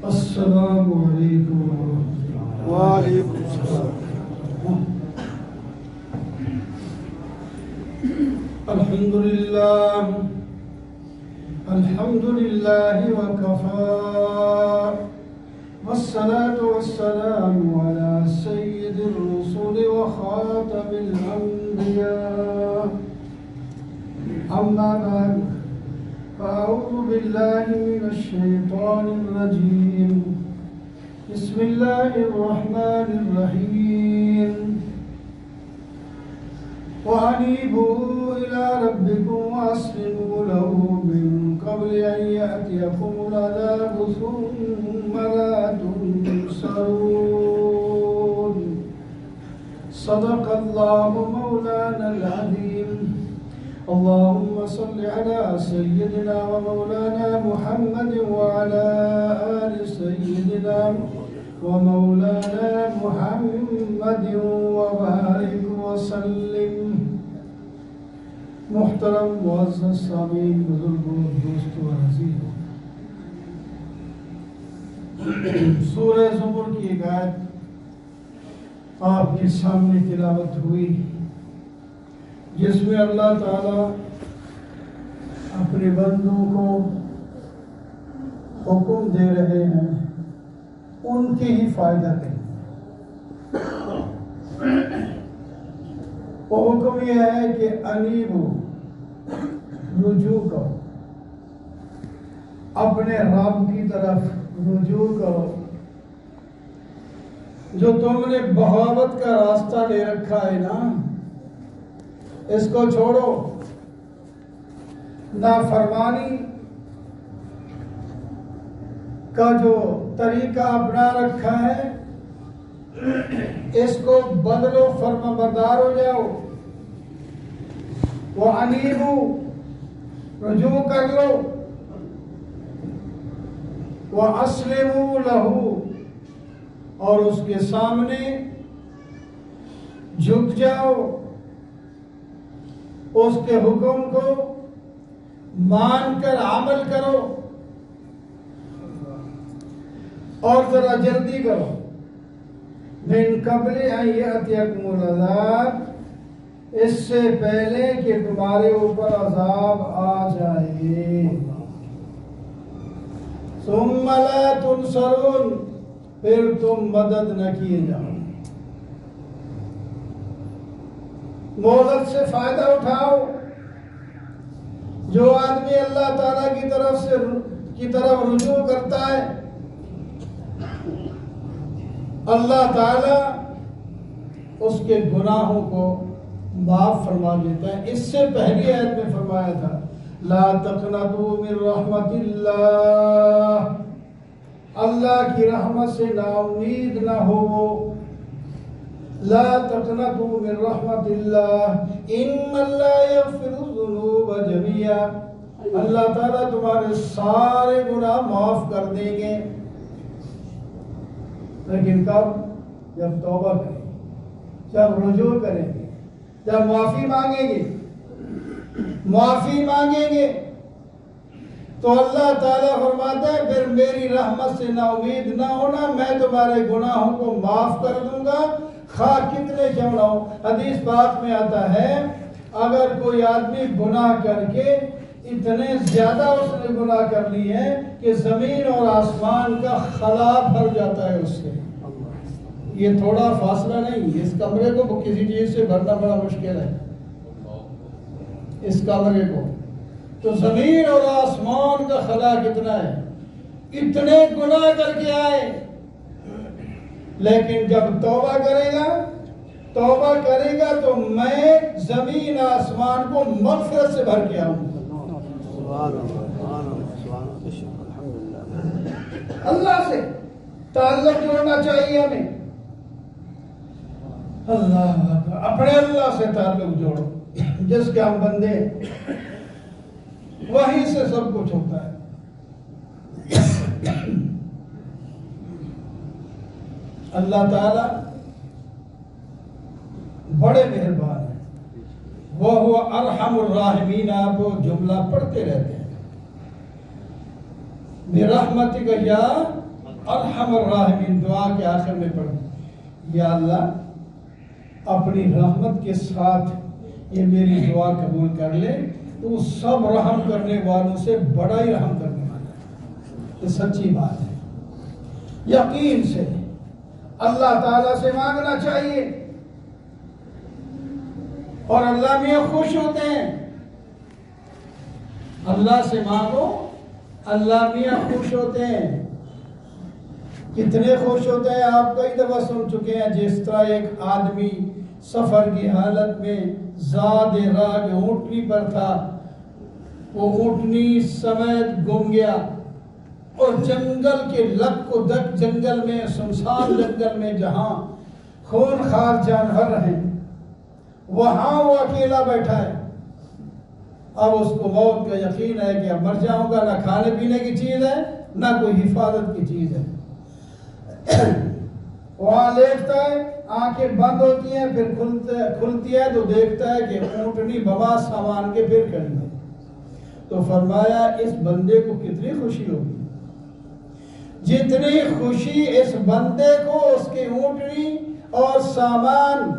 السلام علیکم ورحمۃ اللہ۔ وعلیکم السلام۔ الحمد للہ وکفا والصلاة والسلام على سید الرسل وخاتم الانبیاء اما بعد فاعوذ باللہ من الشیطان الرجیم بسم اللہ الرحمن الرحیم وَأَنِيبُوا إِلَىٰ رَبِّكُمْ وَأَسْلِمُوا لَهُ مِن قَبْلِ أَن يَأْتِيَكُمُ الْعَذَابُ ثُمَّ لَا تُنصَرُونَ صدق الله مولانا العظيم اللهم صل على سيدنا ومولانا محمد وعلى آل سيدنا ومولانا محمد وبارك وسلم۔ محترم معزز سامعین، بزرگوں، دوستوں اور عزیزوں، سورہ زمر کی ایک آیت آپ کے سامنے تلاوت ہوئی جس میں اللہ تعالیٰ اپنے بندوں کو حکم دے رہے ہیں ان کے ہی فائدہ کریں۔ وہ حکم یہ ہے کہ انیبو، رجوع کرو، اپنے رب کی طرف رجوع کرو۔ جو تم نے بغاوت کا راستہ لے رکھا ہے نا، اس کو چھوڑو۔ نافرمانی کا جو طریقہ اپنا رکھا ہے اس کو بدلو، فرما بردار ہو جاؤ۔ وَأَنِيبُوا، رجوع کر لو۔ وَأَسْلِمُوا لَهُ، اور اس کے سامنے جھک جاؤ، اس کے حکم کو مان کر عمل کرو، اور ذرا جلدی کرو۔ من قبل ان یأتیکم العذاب، اس سے پہلے کہ تمہارے اوپر عذاب آ جائے۔ ثم لا تنصرون، پھر تم مدد نہ کیے جاؤ۔ مہلت سے فائدہ اٹھاؤ۔ جو آدمی اللہ تعالیٰ کی طرف رجوع کرتا ہے، اللہ تعالیٰ اس کے گناہوں کو معاف فرما دیتا ہے۔ اس سے پہلی آیت میں فرمایا تھا لا تقنطوا من رحمت اللہ، اللہ کی رحمت سے نا امید نہ ہو۔ لا تقنطوا من رحمت اللہ ان اللہ یغفر الذنوب جميعا، اللہ تعالیٰ تمہارے سارے گناہ معاف کر دیں گے، لیکن کب؟ جب توبہ کریں گے، جب رجوع کریں گے، جب معافی مانگیں گے۔ معافی مانگیں گے تو اللہ تعالیٰ فرماتا ہے پھر میری رحمت سے نا امید نہ ہونا، میں تمہارے گناہوں کو معاف کر دوں گا، خواہ کتنے کیوں نہ ہو۔ حدیث پاک میں آتا ہے اگر کوئی آدمی گناہ کر کے اتنے زیادہ اس نے گناہ کر لی ہے کہ زمین اور آسمان کا خلا بھر جاتا ہے اس سے، یہ تھوڑا فاصلہ نہیں، اس کمرے کو کسی چیز سے بھرنا بڑا مشکل ہے، اس کمرے کو تو زمین اور آسمان کا خلا کتنا ہے، اتنے گناہ کر کے آئے، لیکن جب توبہ کرے گا تو میں زمین آسمان کو مغفرت سے بھر کے آؤں گا۔ اللہ سے تعلق جوڑنا چاہیے ہمیں، اللہ اپنے اللہ سے تعلق جوڑو، جس کے ہم بندے ہیں، وہیں سے سب کچھ ہوتا ہے۔ اللہ تعالی بڑے مہربان ہیں، وہ ارحم الراحمین، آپ وہ جملہ پڑھتے رہتے ہیں، برحمتک یا ارحم الراحمین دعا کے آخر میں پڑھو یا اللہ اپنی رحمت کے ساتھ یہ میری دعا قبول کر لے، تو سب رحم کرنے والوں سے بڑا ہی رحم کرنے والا ہے۔ یہ سچی بات ہے، یقین سے اللہ تعالیٰ سے مانگنا چاہیے، اور اللہ میاں خوش ہوتے ہیں۔ اللہ سے مانگو، اللہ میاں خوش ہوتے ہیں۔ کتنے خوش ہوتے ہیں آپ کئی دفعہ سن چکے ہیں، جس طرح ایک آدمی سفر کی حالت میں زاد راہ اونٹنی پر تھا، وہ اونٹنی سمیت گم گیا، اور جنگل کے لک و دک جنگل میں، سنسان جنگل میں جہاں خون خار جانور ہیں، وہاں وہ اکیلا بیٹھا ہے۔ اب اس کو موت کا یقین ہے کہ اب مر جاؤں گا، نہ کھانے پینے کی چیز ہے نہ کوئی حفاظت کی چیز ہے۔ وہاں لیٹتا ہے، آنکھیں بند ہوتی ہیں، پھر کھلتی ہے تو دیکھتا ہے کہ اونٹنی بما سامان کے پھر کھڑی ہے۔ تو فرمایا اس بندے کو کتنی خوشی ہوگی، جتنی خوشی اس بندے کو اس کی اونٹنی اور سامان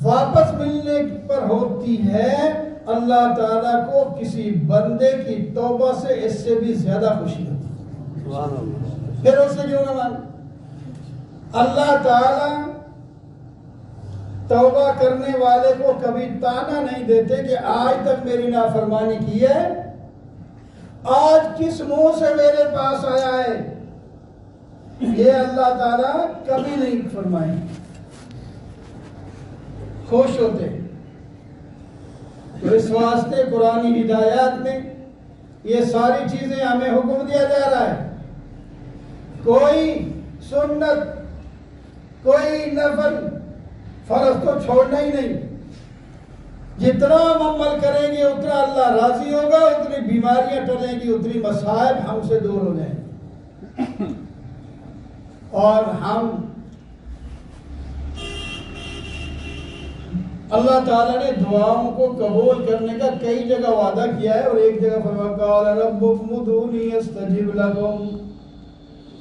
واپس ملنے پر ہوتی ہے، اللہ تعالیٰ کو کسی بندے کی توبہ سے اس سے بھی زیادہ خوشی ہوتی ہے۔ پھر اس سے کیوں نہ مان؟ اللہ تعالیٰ توبہ کرنے والے کو کبھی تانا نہیں دیتے کہ آج تک میری نافرمانی کی ہے، آج کس منہ سے میرے پاس آیا ہے، یہ اللہ تعالیٰ کبھی نہیں فرمائیں۔ خوش ہوتے۔ تو اس واسطے قرآن ہدایات میں یہ ساری چیزیں ہمیں حکم دیا جا رہا ہے، کوئی سنت کوئی نفل فرض تو چھوڑنا ہی نہیں۔ جتنا ہم عمل کریں گے اتنا اللہ راضی ہوگا، اتنی بیماریاں ٹلیں گی، اتنی مصائب ہم سے دور ہو جائیں گے، اور ہم اللہ تعالیٰ نے دعاؤں کو قبول کرنے کا کئی جگہ وعدہ کیا ہے، اور ایک جگہ فرمایا قال ربکم ادعونی استجب لکم،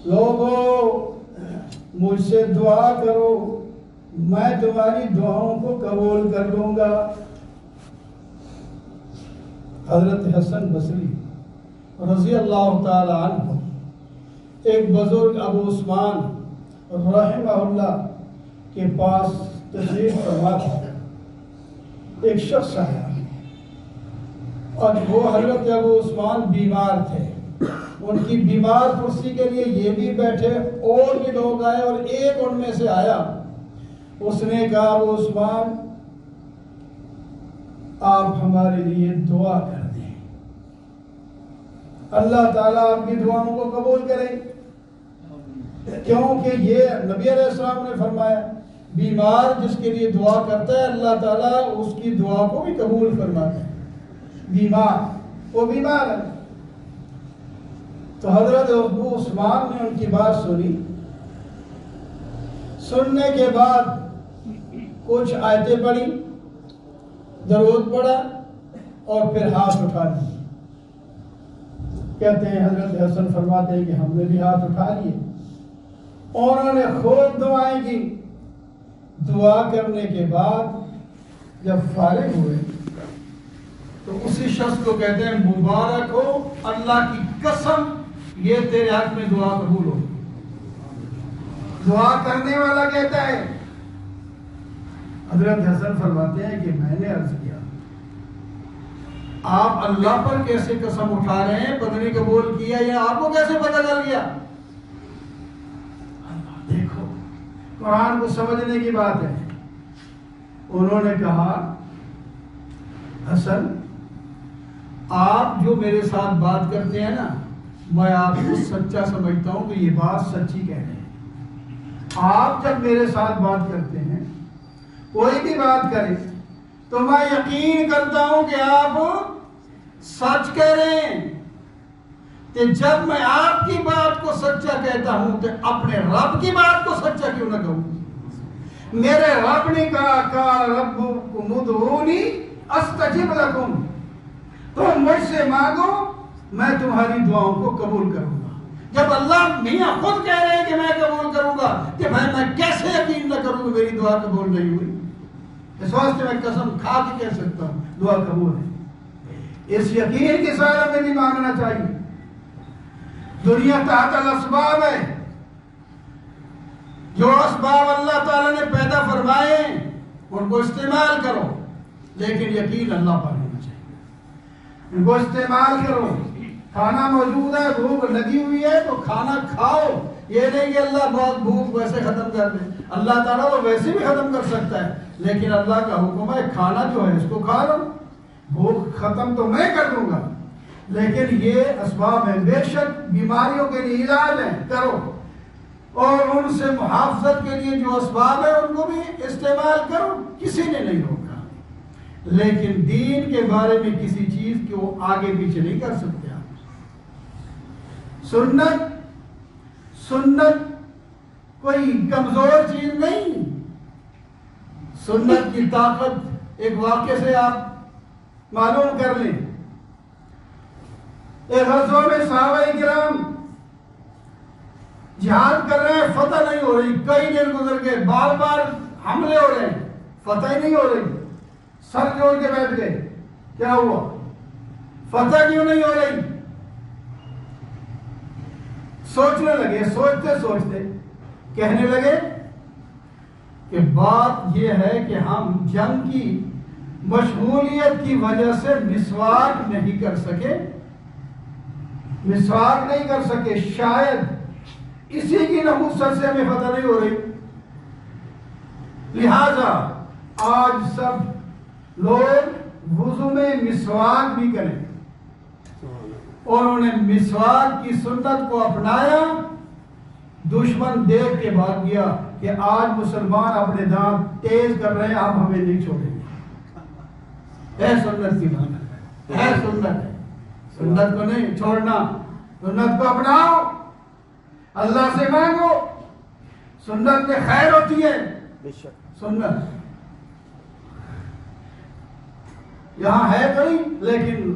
لوگو مجھ سے دعا کرو میں تمہاری دعاؤں کو قبول کر لوں گا۔ حضرت حسن بصری رضی اللہ تعالی عنہ ایک بزرگ ابو عثمان رحمہ اللہ کے پاس تشریف فرما تھا۔ ایک شخص آیا اور وہ حضرت ابو عثمان بیمار تھے، ان کی بیمار کرسی کے لیے یہ بھی بیٹھے، اور بھی لوگ آئے، اور ایک ان میں سے آیا، اس نے کہا ابو عثمان آپ ہمارے لیے دعا کر دیں، اللہ تعالیٰ آپ کی دعاؤں کو قبول کرے، کیونکہ یہ نبی علیہ السلام نے فرمایا بیمار جس کے لیے دعا کرتا ہے اللہ تعالیٰ اس کی دعا کو بھی قبول فرماتا ہے۔ بیمار وہ بیمار ہے۔ تو حضرت ابو عثمان نے ان کی بات سنی، سننے کے بعد کچھ آیتیں پڑھی، درود پڑھا، اور پھر ہاتھ اٹھا لیے۔ کہتے ہیں حضرت حسن فرماتے ہیں کہ ہم نے بھی ہاتھ اٹھا لیے، اور انہوں نے خوب دعائیں کی۔ دعا کرنے کے بعد جب فارغ ہوئے تو اسی شخص کو کہتے ہیں مبارک ہو اللہ کی قسم یہ تیرے حق میں دعا قبول ہو۔ دعا کرنے والا کہتا ہے، حضرت حسن فرماتے ہیں کہ میں نے عرض کیا آپ اللہ پر کیسے قسم اٹھا رہے ہیں، پتہ نہیں قبول کیا یا آپ کو کیسے پتہ چل گیا؟ دیکھو قرآن کو سمجھنے کی بات ہے۔ انہوں نے کہا حسن آپ جو میرے ساتھ بات کرتے ہیں نا، میں آپ کو سچا سمجھتا ہوں کہ یہ بات سچی کہہ رہے ہیں۔ آپ جب میرے ساتھ بات کرتے ہیں، کوئی بھی بات کرے تو میں یقین کرتا ہوں کہ آپ سچ کہہ رہے ہیں، کہ جب میں آپ کی بات کو سچا کہتا ہوں تو اپنے رب کی بات کو سچا کیوں نہ کہوں؟ میرے رب نے کہا قال ربکم ادعونی استجب لکم، تم مجھ سے مانگو میں تمہاری دعاؤں کو قبول کروں گا۔ جب اللہ میاں خود کہہ رہے ہیں کہ میں قبول کروں گا کہ میں کیسے یقین نہ کروں کہ میری دعا قبول نہیں ہوئی؟ اس واسطے میں قسم کھا کے کہہ سکتا ہوں دعا قبول ہے۔ اس یقین کے ساتھ ہمیں نہیں مانگنا چاہیے۔ دنیا تحت الاسباب ہے، جو اسباب اللہ تعالیٰ نے پیدا فرمائے ان کو استعمال کرو، لیکن یقین اللہ پر ہونا چاہیے۔ ان کو استعمال کرو۔ کھانا موجود ہے، بھوک لگی ہوئی ہے تو کھانا کھاؤ۔ یہ نہیں کہ اللہ بہت بھوک ویسے ختم کر دے، اللہ تعالیٰ تو ویسے بھی ختم کر سکتا ہے، لیکن اللہ کا حکم ہے کھانا جو ہے اس کو کھا لو۔ بھوک ختم تو میں کر دوں گا، لیکن یہ اسباب ہیں، بے شک بیماریوں کے لیے علاج ہیں، کرو، اور ان سے محافظت کے لیے جو اسباب ہیں ان کو بھی استعمال کرو، کسی نے نہیں روکا۔ لیکن دین کے بارے میں کسی چیز کو آگے پیچھے نہیں کر سکتے آپ۔ سنت کوئی کمزور چیز نہیں، سنت کی طاقت ایک واقعے سے آپ معلوم کر لیں۔ ایک غزوہ میں صحابہ کرام جہاد کر رہے ہیں، فتح نہیں ہو رہی، کئی دن گزر گئے، بار بار حملے ہو رہے ہیں، فتح ہی نہیں ہو رہی، سر جوڑ کے بیٹھ گئے۔ کیا ہوا؟ فتح کیوں نہیں ہو رہی؟ سوچنے لگے، سوچتے سوچتے کہنے لگے کہ بات یہ ہے کہ ہم جنگ کی مشغولیت کی وجہ سے مسواک نہیں کر سکے، مسواک نہیں کر سکے، شاید اسی کی نحوست سے ہمیں فتح نہیں ہو رہی، لہذا آج سب لوگ وضو میں مسواک بھی کریں۔ اور انہوں نے مسواک کی سنت کو اپنایا۔ دشمن دیکھ کے بھاگ گیا کہ آج مسلمان اپنے دانت تیز کر رہے ہیں، آپ ہمیں نہیں چھوڑیں گے۔ ہے سنت کی بات ہے، سنت ہے، سنت کو نہیں چھوڑنا، سنت کو اپناؤ، اللہ سے مانگو، سنت میں خیر ہوتی ہے۔ سنت یہاں ہے تو نہیں، لیکن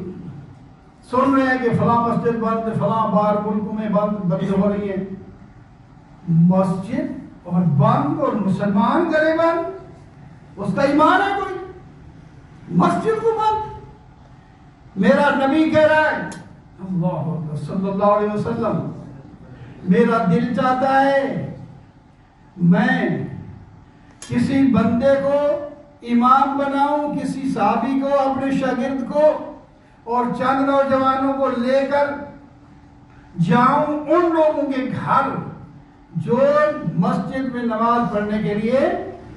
سن رہے ہیں کہ فلاں مسجد بند، فلاں بار ملک میں بند ہو رہی ہے۔ مسجد اور بند اور مسلمان کرے بند، اس کا ایمان ہے کوئی؟ مسجد کو بند؟ میرا نبی کہہ رہا ہے اللہ صلی اللہ علیہ وسلم، میرا دل چاہتا ہے میں کسی بندے کو امام بناؤں، کسی صحابی کو، اپنے شاگرد کو، اور چند نوجوانوں کو لے کر جاؤں ان لوگوں کے گھر جو مسجد میں نماز پڑھنے کے لیے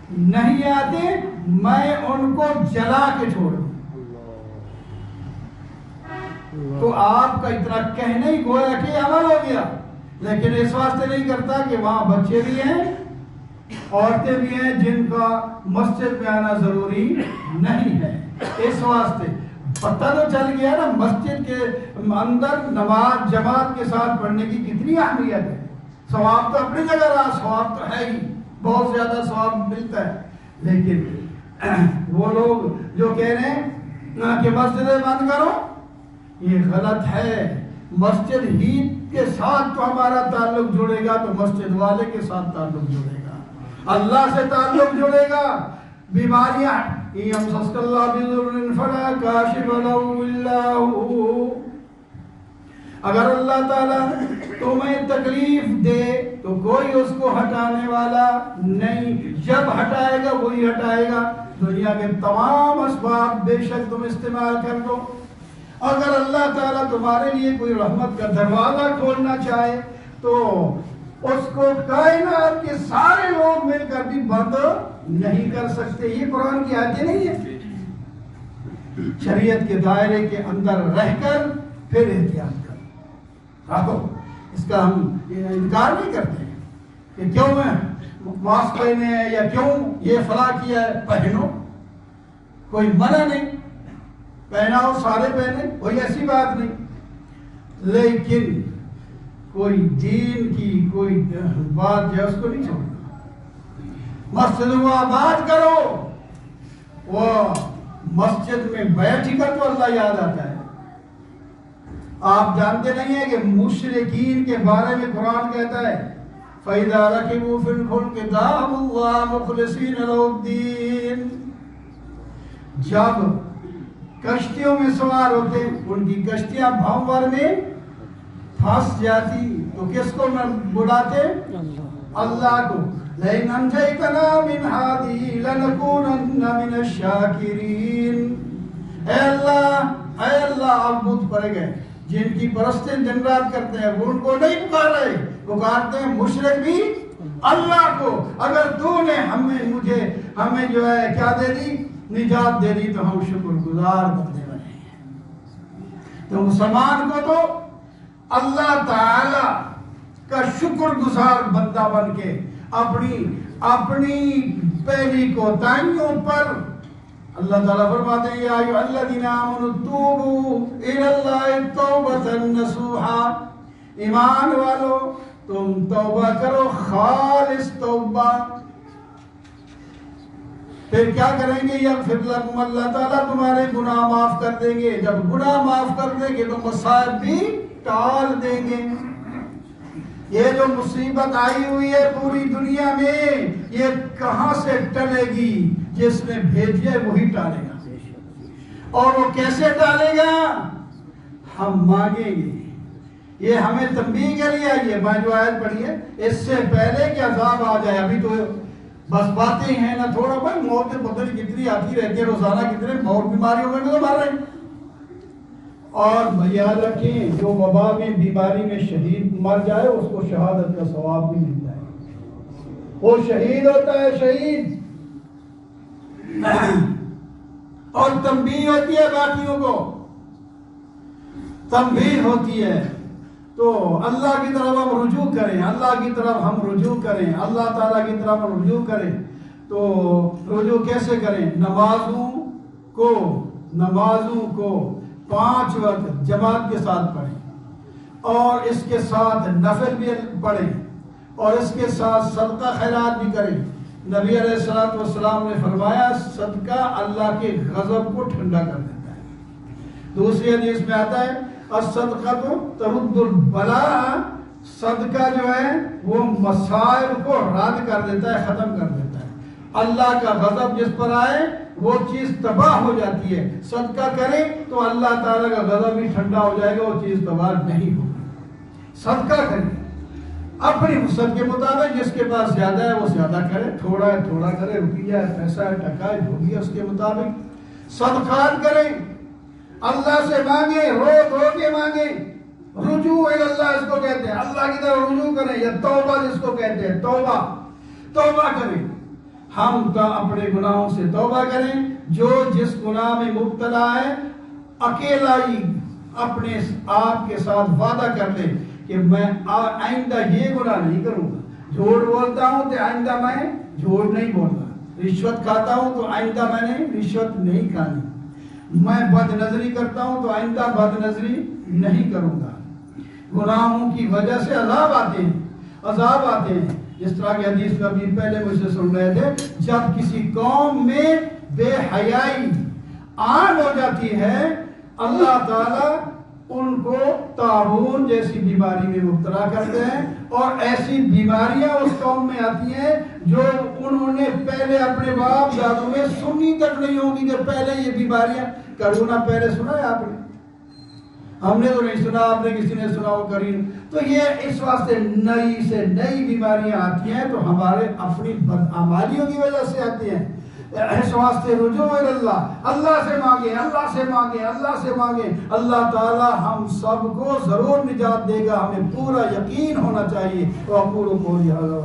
نہیں آتے، میں ان کو جلا کے چھوڑوں۔ تو آپ کا اتنا کہنے ہی گویا کہ عمل ہو گیا، لیکن اس واسطے نہیں کرتا کہ وہاں بچے بھی ہیں، عورتیں بھی ہیں جن کا مسجد میں آنا ضروری نہیں ہے۔ اس واسطے پتہ تو چل گیا نا مسجد کے اندر نماز جماعت کے ساتھ پڑھنے کی کتنی اہمیت ہے۔ ثواب تو اپنی جگہ رہا، ثواب تو ہے ہی، بہت زیادہ ثواب ملتا ہے، لیکن وہ لوگ جو کہہ رہے ہیں کہ مسجدیں بند کرو، یہ غلط ہے۔ مسجد ہی کے ساتھ تو ہمارا تعلق جڑے گا تو مسجد والے کے ساتھ تعلق جڑے گا، اللہ سے تعلق جڑے گا۔ بیماریاں یمسسک اللہ بضر فلا کاشف له الا هو، اگر اللہ تعالیٰ تمہیں تکلیف دے تو کوئی اس کو ہٹانے والا نہیں، جب ہٹائے گا وہی ہٹائے گا۔ دنیا کے تمام اسباب بے شک تم استعمال کر دو، اگر اللہ تعالیٰ تمہارے لیے کوئی رحمت کا دروازہ کھولنا چاہے تو اس کو کائنات کے سارے لوگ مل کر بھی بند نہیں کر سکتے۔ یہ قرآن کی آیتیں نہیں ہے۔ شریعت کے دائرے کے اندر رہ کر پھر احتیاط کر رکھو، اس کا ہم انکار نہیں کرتے کہ کیوں میں ماسک پہنے ہیں یا کیوں یہ فلاں کیا ہے، پہنو، کوئی منع نہیں، پہناؤ، سارے پہنے، کوئی ایسی بات نہیں، لیکن کوئی دین کی کوئی بات جو ہے اس کو نہیں چھوڑنا۔ مسجد کو آباد کرو، وہ مسجد میں بیٹھ کر تو اللہ یاد آتا ہے، آپ جانتے نہیں ہیں کہ مشرکین کے بارے میں قرآن کہتا ہے فَإِذَا رَكِبُوا فِي الْفُلْكِ دَعَوُا اللَّهَ مُخْلِصِينَ لَهُ الدِّينَ، جب کشتیوں میں سوار ہوتے ان کی کشتیاں بھنور میں پھنس جاتی تو کس کو بلاتے؟ اللہ کو. لَئِنْ أَنْجَيْتَنَا مِنْ هَٰذِهِ لَنَكُونَنَّ مِنَ الشَّاكِرِينَ. اے اللہ آپ بت پڑ گئے جن کی پرستیں دن رات کرتے ہیں، وہ ان کو نہیں پکار رہے، پکارتے ہیں مشرک بھی اللہ کو. اگر تو نے ہمیں جو ہے کیا دے دی؟ نجات دے دی، تو ہم شکر گزار بندے بنے ہیں. تو مسلمان کو تو اللہ تعالی کا شکر گزار بندہ بن کے اپنی پہلی کوتاہیوں پر اللہ تعالیٰ فرماتے ہیں یا ایھا الذین آمنوا توبوا الی اللہ توبۃ نصوحا، ایمان والو تم توبہ کرو خالص توبہ. پھر کیا کریں گے؟ یغفر لکم، اللہ تعالیٰ تمہارے گناہ معاف کر دیں گے. جب گناہ معاف کر دیں گے تو مصائب بھی ٹال دیں گے. یہ جو مصیبت آئی ہوئی ہے پوری دنیا میں، یہ کہاں سے ٹلے گی؟ جس نے بھیجی ہے وہی ٹالے گا. اور وہ کیسے ٹالے گا؟ ہم مانگیں گے. یہ ہمیں تنبیہ کے لیے آئی ہے. میں جو آیت پڑھی ہے اس سے پہلے کہ عذاب آ جائے، ابھی تو بس باتیں ہیں نا، تھوڑا بھائی موتیں پتہ نہیں کتنی آتی رہتی ہے روزانہ، کتنے اور بیماریوں میں تو مر رہے ہیں. اور یاد رکھیں جو وبا میں بیماری میں شہید مر جائے اس کو شہادت کا ثواب بھی ملتا ہے، وہ شہید ہوتا ہے، شہید. اور تنبیہ ہوتی ہے باقیوں کو، تنبیہ ہوتی ہے. تو اللہ کی طرف ہم رجوع کریں، اللہ کی طرف ہم رجوع کریں، اللہ تعالیٰ کی طرف ہم رجوع کریں. تو رجوع کیسے کریں؟ نمازوں کو 5 وقت جماعت کے ساتھ پڑھیں، اور اس کے ساتھ نفل بھی پڑھیں، اور اس کے ساتھ صدقہ خیرات بھی کریں. نبی علیہ الصلوۃ والسلام نے فرمایا صدقہ اللہ کے غضب کو ٹھنڈا کر دیتا ہے. دوسری حدیث میں آتا ہے الصدقہ ترد البلاء، صدقہ جو ہے وہ مصائب کو رد کر دیتا ہے، ختم کر دیتا ہے. اللہ کا غضب جس پر آئے وہ چیز تباہ ہو جاتی ہے. صدقہ کریں تو اللہ تعالیٰ کا غضب بھی ٹھنڈا ہو جائے گا، وہ چیز تباہ نہیں ہوگی. صدقہ کریں اپنی وسعت کے مطابق، جس کے پاس زیادہ ہے وہ زیادہ کرے، تھوڑا ہے تھوڑا کرے، روپیہ ہے پیسہ ہے ٹکا ہے جو بھی ہے اس کے مطابق. صدقات کریں، اللہ سے مانگیں، رو کے مانگیں. رجوع الی اللہ اس کو کہتے ہیں، اللہ کی طرف رجوع کریں، یا توبہ جس کو کہتے ہیں، توبہ کریں. ہم اپنے گناہوں سے توبہ کریں. جو جس گناہ میں مبتلا ہے اکیلا ہی اپنے آپ کے ساتھ وعدہ کر لے کہ میں آئندہ یہ گناہ نہیں کروں گا. جھوٹ بولتا ہوں تو آئندہ میں جھوٹ نہیں بولنا. رشوت کھاتا ہوں تو آئندہ میں نے رشوت نہیں کھانی. میں بد نظری کرتا ہوں تو آئندہ بد نظری نہیں کروں گا. گناہوں کی وجہ سے عذاب آتے ہیں. جس طرح کی حدیث میں ابھی پہلے مجھ سے سن رہے تھے، جب کسی قوم میں بے حیائی عام ہو جاتی ہے، اللہ تعالیٰ ان کو طاعون جیسی بیماری میں مبتلا کرتے ہیں. اور ایسی بیماریاں اس قوم میں آتی ہیں جو انہوں نے پہلے اپنے باپ دادوں میں سنی تک نہیں ہوگی کہ پہلے یہ بیماریاں. کرونا پہلے سنا ہے آپ نے؟ ہم نے تو نہیں سنا، آپ نے کسی نے سنا ہو کریم. تو یہ اس واسطے نئی سے نئی بیماریاں آتی ہیں تو ہمارے اپنی بدعمالیوں کی وجہ سے آتی ہیں. اس واسطے رجوع اللہ، اللہ سے مانگیں، اللہ سے مانگیں، اللہ سے مانگیں. اللہ تعالی ہم سب کو ضرور نجات دے گا، ہمیں پورا یقین ہونا چاہیے. وَأَقُولُ قَوْلِي هَٰذَا